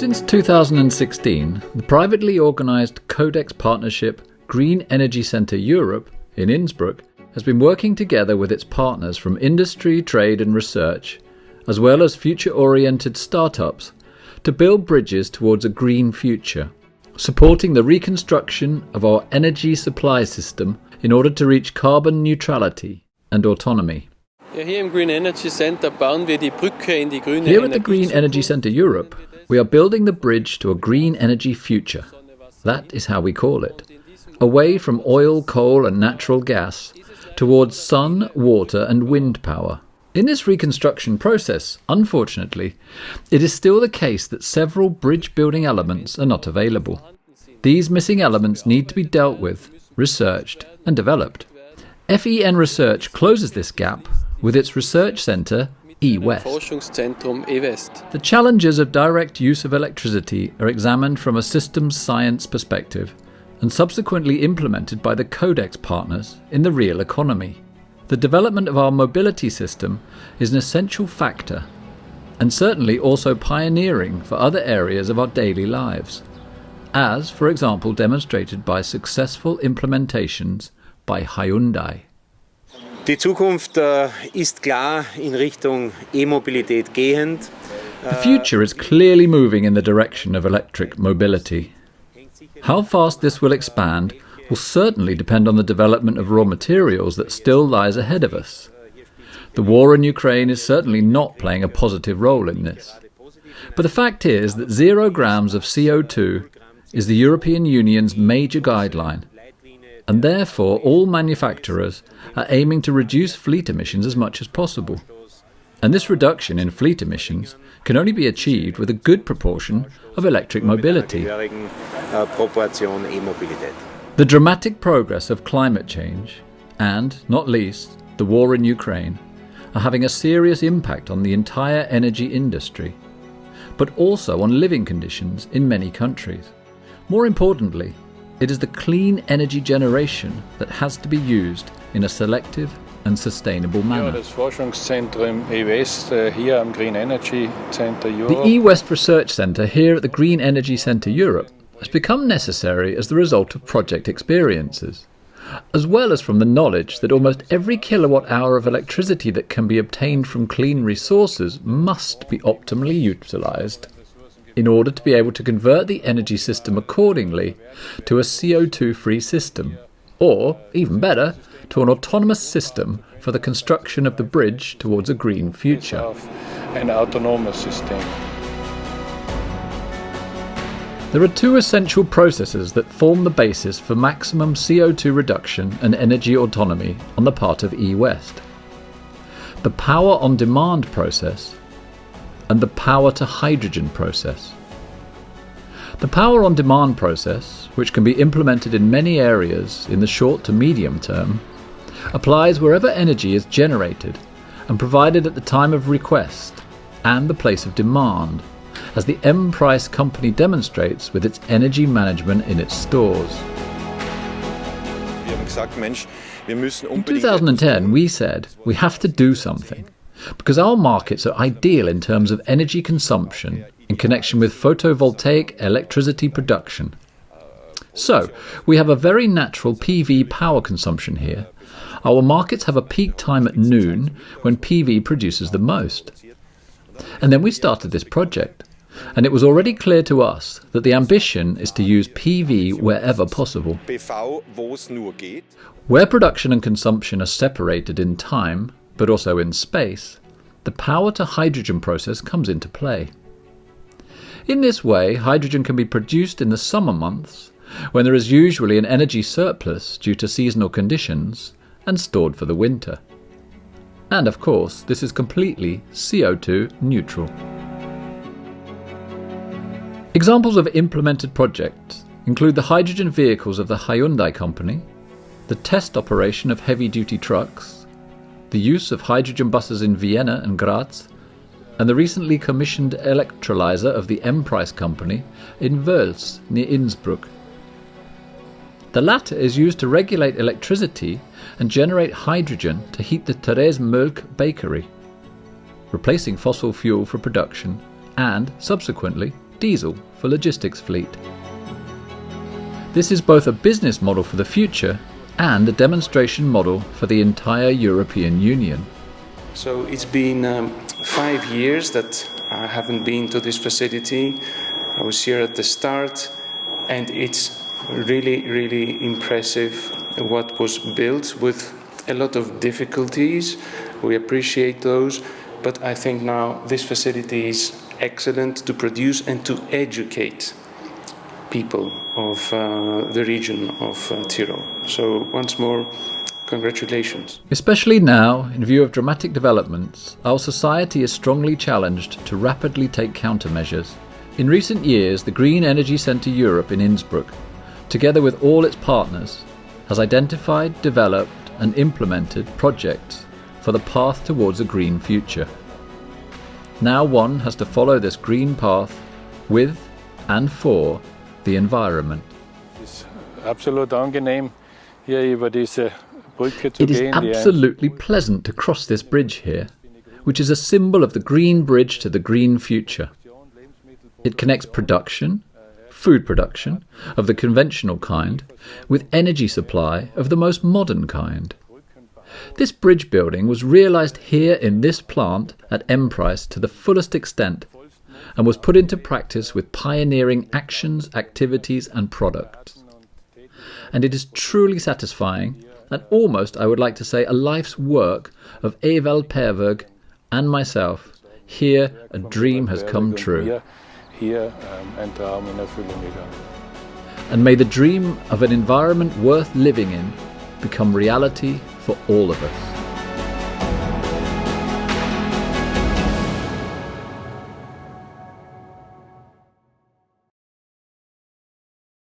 Since 2016, the privately organised codex-partnership Green Energy Centre Europe in Innsbruck has been working together with its partners from industry, trade and research, as well as future-oriented startups, to build bridges towards a green future, supporting the reconstruction of our energy supply system in order to reach carbon neutrality and autonomy. Here at the Green Energy Centre Europe, we are building the bridge to a green energy future. That is how we call it. Away from oil, coal and natural gas, towards sun, water and wind power. In this reconstruction process, unfortunately, it is still the case that several bridge-building elements are not available. These missing elements need to be dealt with, researched and developed. FEN Research closes this gap with its research centre, EWest. The challenges of direct use of electricity are examined from a systems science perspective and subsequently implemented by the codex-partners in the real economy. The development of our mobility system is an essential factor and certainly also pioneering for other areas of our daily lives, as, for example, demonstrated by successful implementations by Hyundai. Die Zukunft ist klar in Richtung E-Mobilität gehend. The future is clearly moving in the direction of electric mobility. How fast this will expand will certainly depend on the development of raw materials that still lies ahead of us. The war in Ukraine is certainly not playing a positive role in this. But the fact is that 0 grams of CO2 is the European Union's major guideline, and therefore all manufacturers are aiming to reduce fleet emissions as much as possible. And this reduction in fleet emissions can only be achieved with a good proportion of electric mobility. The dramatic progress of climate change and, not least, the war in Ukraine are having a serious impact on the entire energy industry, but also on living conditions in many countries. More importantly, it is the clean energy generation that has to be used in a selective and sustainable manner. Das Forschungszentrum EWest hier am Green Energy Centre Europe. The EWest Research Centre here at the Green Energy Centre Europe has become necessary as the result of project experiences, as well as from the knowledge that almost every kilowatt hour of electricity that can be obtained from clean resources must be optimally utilised in order to be able to convert the energy system accordingly to a CO2-free system, or, even better, to an autonomous system for the construction of the bridge towards a green future. An autonomous system. There are 2 essential processes that form the basis for maximum CO2 reduction and energy autonomy on the part of EWest. The power on demand process and the power to hydrogen process. The power on demand process, which can be implemented in many areas in the short to medium term, applies wherever energy is generated and provided at the time of request and the place of demand, as the M-Price company demonstrates with its energy management in its stores. In 2010, we said we have to do something, because our markets are ideal in terms of energy consumption in connection with photovoltaic electricity production. So, we have a very natural PV power consumption here. Our markets have a peak time at noon when PV produces the most. And then we started this project, and it was already clear to us that the ambition is to use PV wherever possible. Where production and consumption are separated in time, but also in space, the power to hydrogen process comes into play. In this way, hydrogen can be produced in the summer months, when there is usually an energy surplus due to seasonal conditions, and stored for the winter. And of course, this is completely CO2 neutral. Examples of implemented projects include the hydrogen vehicles of the Hyundai company, the test operation of heavy-duty trucks, the use of hydrogen buses in Vienna and Graz, and the recently commissioned electrolyzer of the M-Price company in Wels near Innsbruck. The latter is used to regulate electricity and generate hydrogen to heat the Therese Mölk bakery, replacing fossil fuel for production and, subsequently, diesel for logistics fleet. This is both a business model for the future and a demonstration model for the entire European Union. So it's been 5 years that I haven't been to this facility. I was here at the start, and it's really, really impressive what was built with a lot of difficulties. We appreciate those, but I think now this facility is excellent to produce and to educate people of the region of Tyrol. So once more, congratulations. Especially now, in view of dramatic developments, our society is strongly challenged to rapidly take countermeasures. In recent years, the Green Energy Centre Europe in Innsbruck, together with all its partners, has identified, developed and implemented projects for the path towards a green future. Now one has to follow this green path with and for the environment. Es ist absolut angenehm, hier über diese Brücke zu It is gehen. absolutely pleasant to cross this bridge here, which is a symbol of the green bridge to the green future. It connects production, food production, of the conventional kind, with energy supply of the most modern kind. This bridge building was realised here in this plant at Empreis to the fullest extent, and was put into practice with pioneering actions, activities and products. And it is truly satisfying, and almost, I would like to say, a life's work of Ewald Perwerg and myself. Here a dream has come true. Hier ein Traum in Erfüllung gegangen. And may the dream of an environment worth living in become reality for all of us.